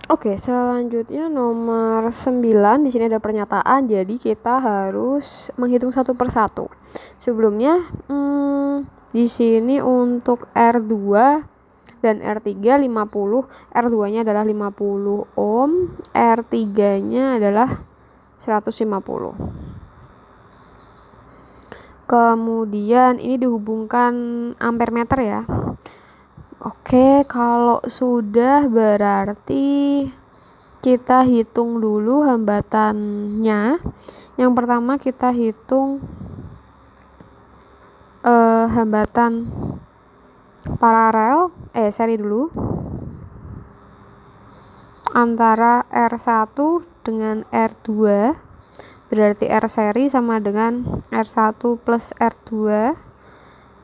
Oke, selanjutnya nomor 9. Di sini ada pernyataan, jadi kita harus menghitung satu persatu. Sebelumnya, di sini untuk R2 dan R3 50, R2-nya adalah 50 ohm, R3-nya adalah 150. Kemudian ini dihubungkan ampere meter ya. Oke, kalau sudah berarti kita hitung dulu hambatannya. Yang pertama kita hitung hambatan paralel, seri dulu, antara R1 dengan R2, berarti R seri sama dengan R1 plus R2,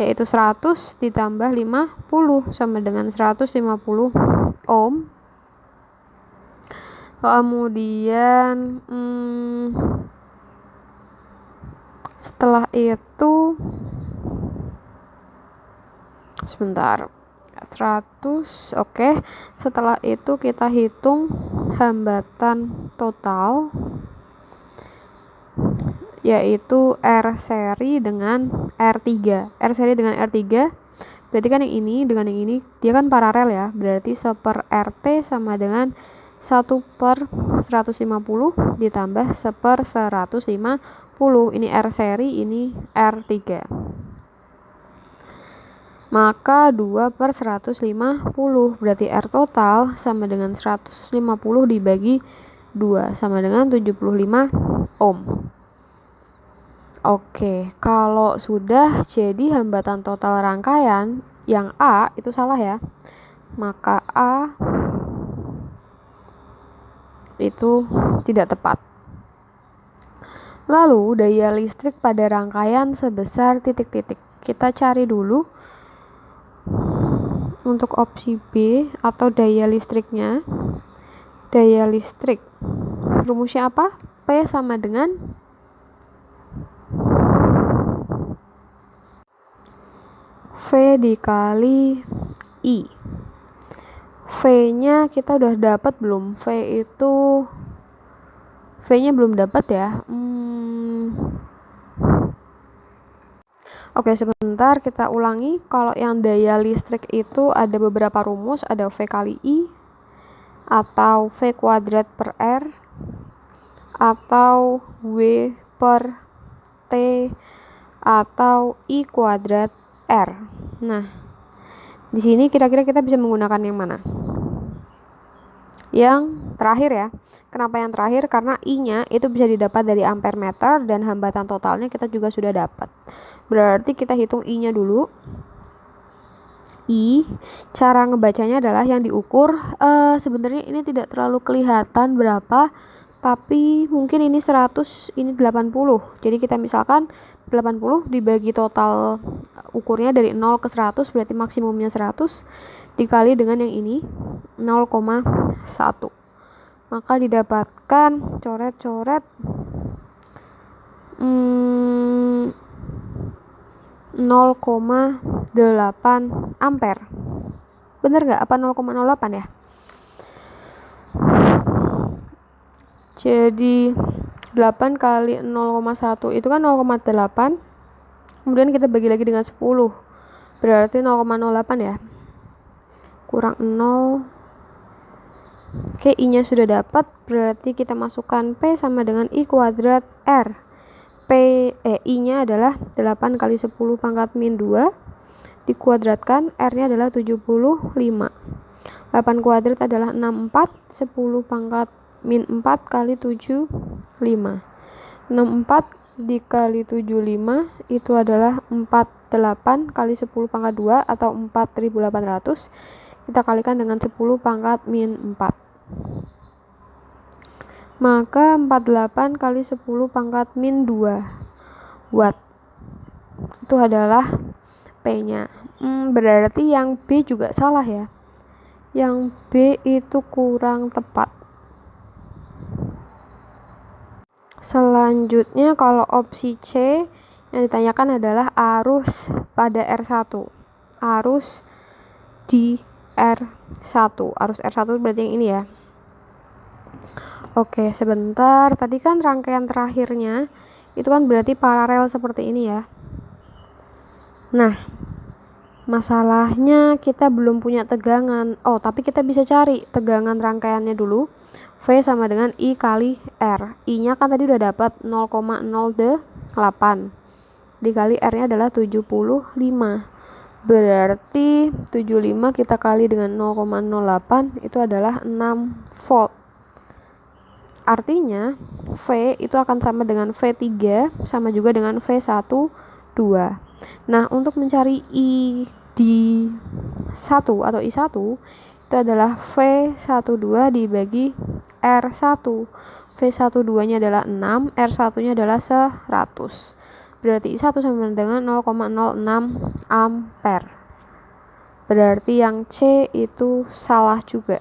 yaitu 100 ditambah 50 sama dengan 150 ohm. Kemudian setelah itu sebentar, 100. Oke, setelah itu kita hitung hambatan total, yaitu R seri dengan R3. R seri dengan R3 berarti kan yang ini dengan yang ini dia kan paralel ya, berarti 1/RT sama dengan 1/150 ditambah 1/150. Ini R seri, ini R3. Maka 2/150, berarti R total sama dengan 150 dibagi 2 sama dengan 75 ohm. Oke, kalau sudah jadi hambatan total rangkaian yang A itu salah ya, maka A itu tidak tepat. Lalu daya listrik pada rangkaian sebesar titik-titik. Kita cari dulu untuk opsi B atau daya listriknya. Daya listrik rumusnya apa? P sama dengan V dikali I. V-nya kita udah dapat belum? V-nya belum dapat ya. Oke, sebentar kita ulangi. Kalau yang daya listrik itu ada beberapa rumus, ada V kali I, atau V kuadrat per R, atau W per T, atau I kuadrat R. Nah, di sini kira-kira kita bisa menggunakan yang mana? Yang terakhir ya. Kenapa yang terakhir? Karena I-nya itu bisa didapat dari ampere meter dan hambatan totalnya kita juga sudah dapat. Berarti kita hitung I-nya dulu. I, cara ngebacanya adalah yang diukur, sebenarnya ini tidak terlalu kelihatan berapa, tapi mungkin ini 100, ini 80. Jadi kita misalkan 80 dibagi total ukurnya dari 0 ke 100, berarti maksimumnya 100, dikali dengan yang ini 0,1. Maka didapatkan coret-coret 0,8 ampere. Bener gak? Apa 0,08 ya? Jadi 8 kali 0,1 itu kan 0,8. Kemudian kita bagi lagi dengan 10. Berarti 0,08 ya. Kurang 0. Oke, I-nya sudah dapat. Berarti kita masukkan P sama dengan I kuadrat R. I-nya adalah 8 kali 10 pangkat min 2 dikuadratkan, R-nya adalah 75. 8 kuadrat adalah 64, 10 pangkat min 4 kali 75. 64 dikali 75 itu adalah 48 kali 10 pangkat 2 atau 4800. Kita kalikan dengan 10 pangkat min 4. Maka 48 kali 10 pangkat min 2 watt. Itu adalah P-nya. Berarti yang B juga salah ya. Yang B itu kurang tepat. Selanjutnya kalau opsi C yang ditanyakan adalah arus pada R1. Arus di R1. Arus R1 berarti yang ini ya. Oke, sebentar. Tadi kan rangkaian terakhirnya itu kan berarti paralel seperti ini ya. Nah, masalahnya kita belum punya tegangan. Oh, tapi kita bisa cari tegangan rangkaiannya dulu. V sama dengan I kali R. I-nya kan tadi udah dapat 0,08. Dikali R-nya adalah 75. Berarti 75 kita kali dengan 0,08 itu adalah 6 volt. Artinya V itu akan sama dengan V3 sama juga dengan V1, 2. Nah, untuk mencari I di 1 atau I1 itu adalah V12 dibagi R1. V12-nya adalah 6, R1-nya adalah 100. Berarti I1 sama dengan 0,06 ampere. Berarti yang C itu salah juga.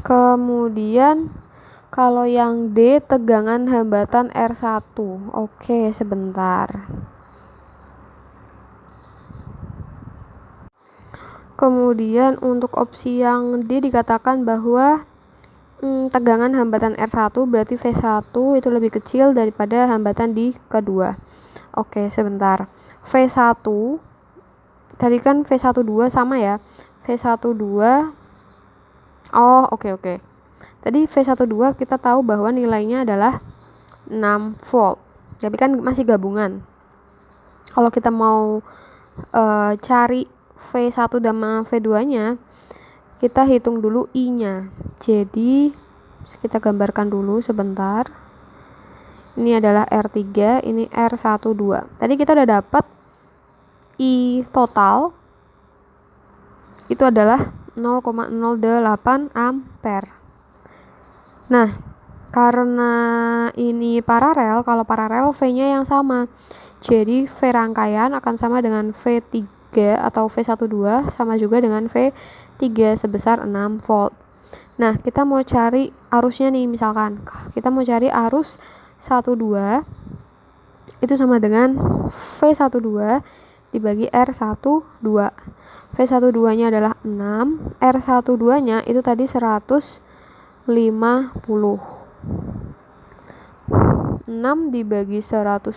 Kemudian kalau yang D tegangan hambatan R1. Oke, sebentar. Kemudian untuk opsi yang D dikatakan bahwa tegangan hambatan R1 berarti V1 itu lebih kecil daripada hambatan di kedua. Oke, sebentar. V1 tadi kan V12 sama ya. V12 oke. Tadi V12 kita tahu bahwa nilainya adalah 6 volt. Tapi kan masih gabungan. Kalau kita mau cari V1 dan V2-nya, kita hitung dulu I-nya. Jadi kita gambarkan dulu sebentar. Ini adalah R3, ini R12. Tadi kita udah dapat I total itu adalah 0,08 ampere. Nah, karena ini paralel, kalau paralel V-nya yang sama. Jadi V rangkaian akan sama dengan V3 atau V12 sama juga dengan V3 sebesar 6 volt. Nah, kita mau cari arusnya nih, misalkan kita mau cari arus 12 itu sama dengan V12 dibagi R12. V12-nya adalah 6, R12-nya itu tadi 150. 6 dibagi 150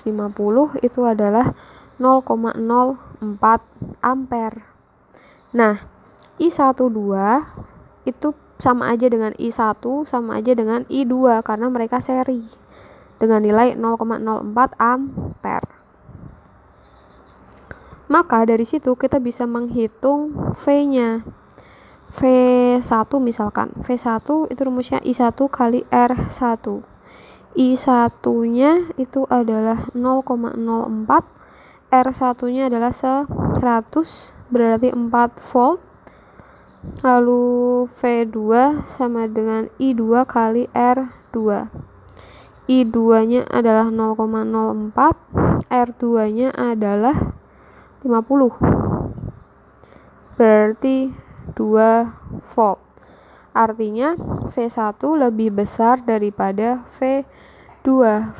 itu adalah 0,04 ampere. Nah, I12 itu sama aja dengan I1 sama aja dengan I2 karena mereka seri dengan nilai 0,04 ampere. Maka dari situ kita bisa menghitung V-nya. V1 misalkan. V1 itu rumusnya I1 kali R1. I1-nya itu adalah 0,04. R1-nya adalah 100, berarti 4 volt. Lalu V2 sama dengan I2 kali R2. I2-nya adalah 0,04, R2-nya adalah 50. Berarti 2 volt. Artinya V1 lebih besar daripada V2.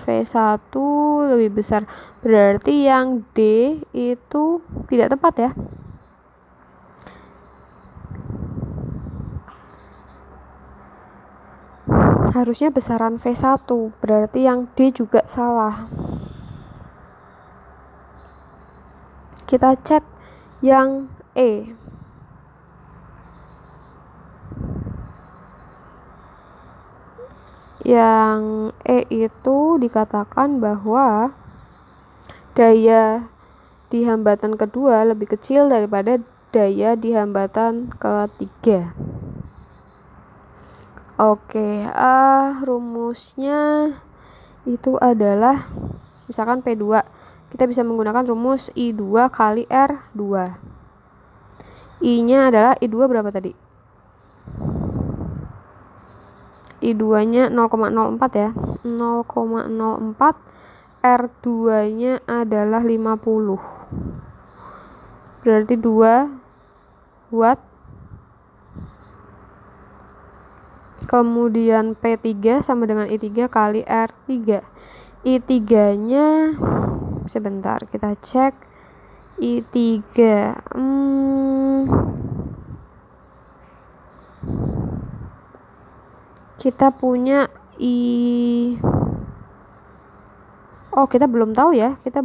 V1 lebih besar. Berarti yang D itu tidak tepat ya. Harusnya besaran V1. Berarti yang D juga salah. Kita cek yang E. Yang E itu dikatakan bahwa daya di hambatan kedua lebih kecil daripada daya di hambatan ketiga. Oke, rumusnya itu adalah misalkan P2. Kita bisa menggunakan rumus I2 kali R2. I-nya adalah I2 berapa tadi? I2-nya 0,04 ya. 0,04. R2-nya adalah 50. Berarti 2 watt. Kemudian P3 sama dengan I3 kali R3. I3-nya sebentar kita cek. I3 kita punya kita belum tahu ya, kita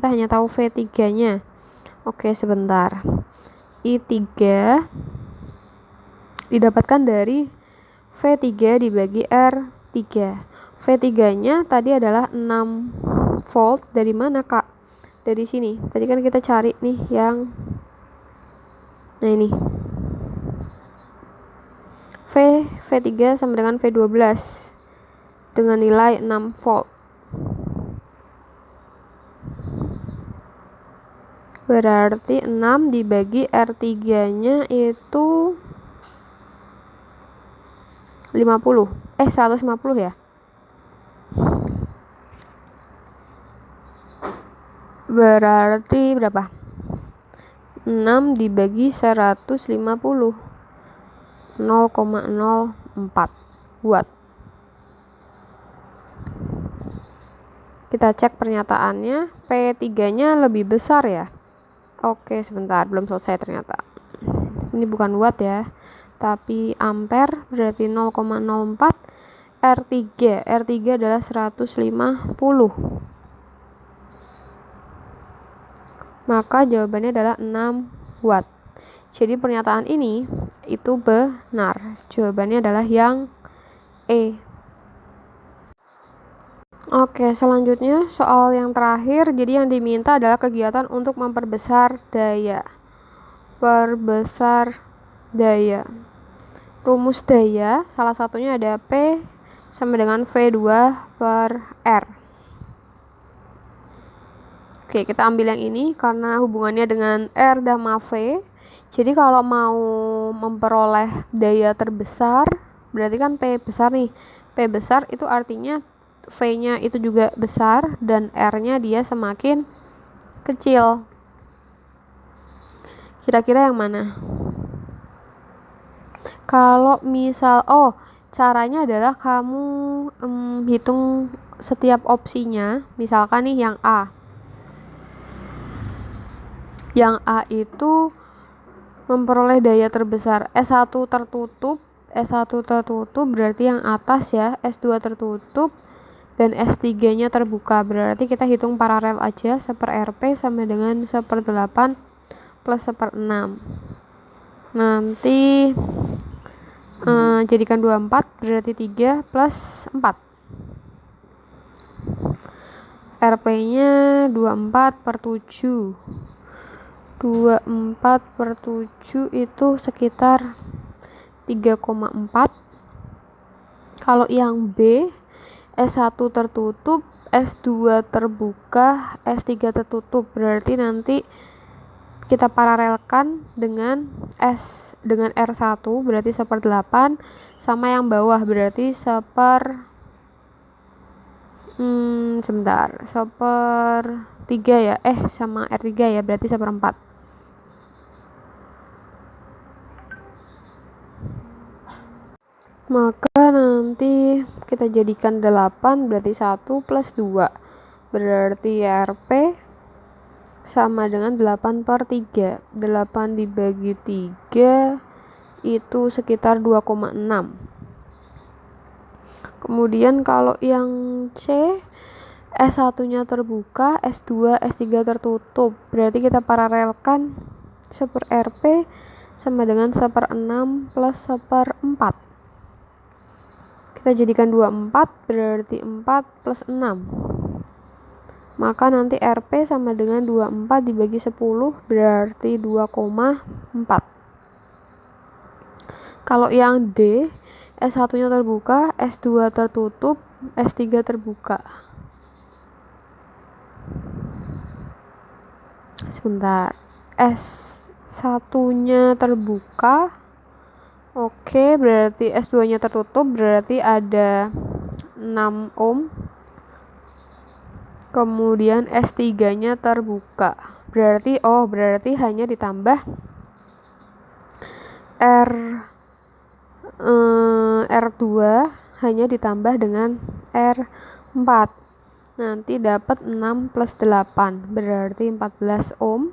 hanya tahu V3 nya. Oke, sebentar. I3 didapatkan dari V3 dibagi R3. V3 nya tadi adalah 6 volt. Dari mana, Kak? Dari sini. Tadi kan kita cari nih yang ini. V3 sama dengan V12 dengan nilai 6 volt. Berarti 6 dibagi R3 nya itu 150 ya. Berarti berapa? 6 dibagi 150, 0,04 watt. Kita cek pernyataannya, P3 nya lebih besar ya. Oke, sebentar, belum selesai ternyata. Ini bukan watt ya, tapi ampere, berarti 0,04. R3 adalah 150. Maka jawabannya adalah 6 watt. Jadi pernyataan ini itu benar. Jawabannya adalah yang E. Oke, selanjutnya soal yang terakhir. Jadi yang diminta adalah kegiatan untuk memperbesar daya. Perbesar daya. Rumus daya salah satunya ada P sama dengan V2 per R. Oke, kita ambil yang ini karena hubungannya dengan R sama V. Jadi kalau mau memperoleh daya terbesar, berarti kan P besar nih. P besar itu artinya V-nya itu juga besar dan R-nya dia semakin kecil. Kira-kira yang mana? Kalau misal, caranya adalah kamu hitung setiap opsinya. Misalkan nih yang A. Yang A itu memperoleh daya terbesar S1 tertutup. S1 tertutup berarti yang atas ya, S2 tertutup, dan S3 nya terbuka. Berarti kita hitung paralel aja, 1/RP sama dengan 1/8 plus 1/6. Nanti jadikan 24, berarti 3 plus 4. RP nya 24/7. 24/7 itu sekitar 3,4. Kalau yang B, S1 tertutup, S2 terbuka, S3 tertutup, berarti nanti kita paralelkan dengan R1, berarti 1/8, sama yang bawah berarti 1/3 ya, sama R3 ya, berarti 1/4. Maka nanti kita jadikan 8, berarti 1 plus 2. Berarti RP sama dengan 8/3. 8 dibagi 3 itu sekitar 2,6. Kemudian kalau yang C, S1 nya terbuka, S2, S3 tertutup. Berarti kita paralelkan 1/RP sama dengan 1/6 plus 1/4. Kita jadikan 24, berarti 4 plus 6. Maka nanti RP sama dengan 24 dibagi 10, berarti 2,4. Kalau yang D, S1 nya terbuka, S2 tertutup, S3 terbuka. Sebentar, S1 nya terbuka. Oke, berarti S2 nya tertutup, berarti ada 6 ohm. Kemudian S3 nya terbuka, berarti hanya ditambah R2 hanya ditambah dengan R4. Nanti dapat 6 plus 8, berarti 14 ohm.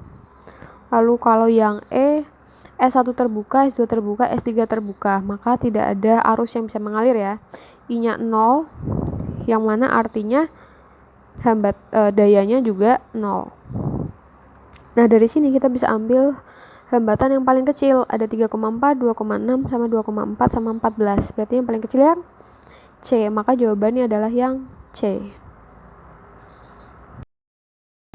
Lalu kalau yang E, S1 terbuka, S2 terbuka, S3 terbuka, maka tidak ada arus yang bisa mengalir ya. I-nya 0, yang mana artinya dayanya juga 0. Nah, dari sini kita bisa ambil hambatan yang paling kecil, ada 3,4, 2,6, sama 2,4, sama 14. Berarti yang paling kecil yang C, maka jawabannya adalah yang C.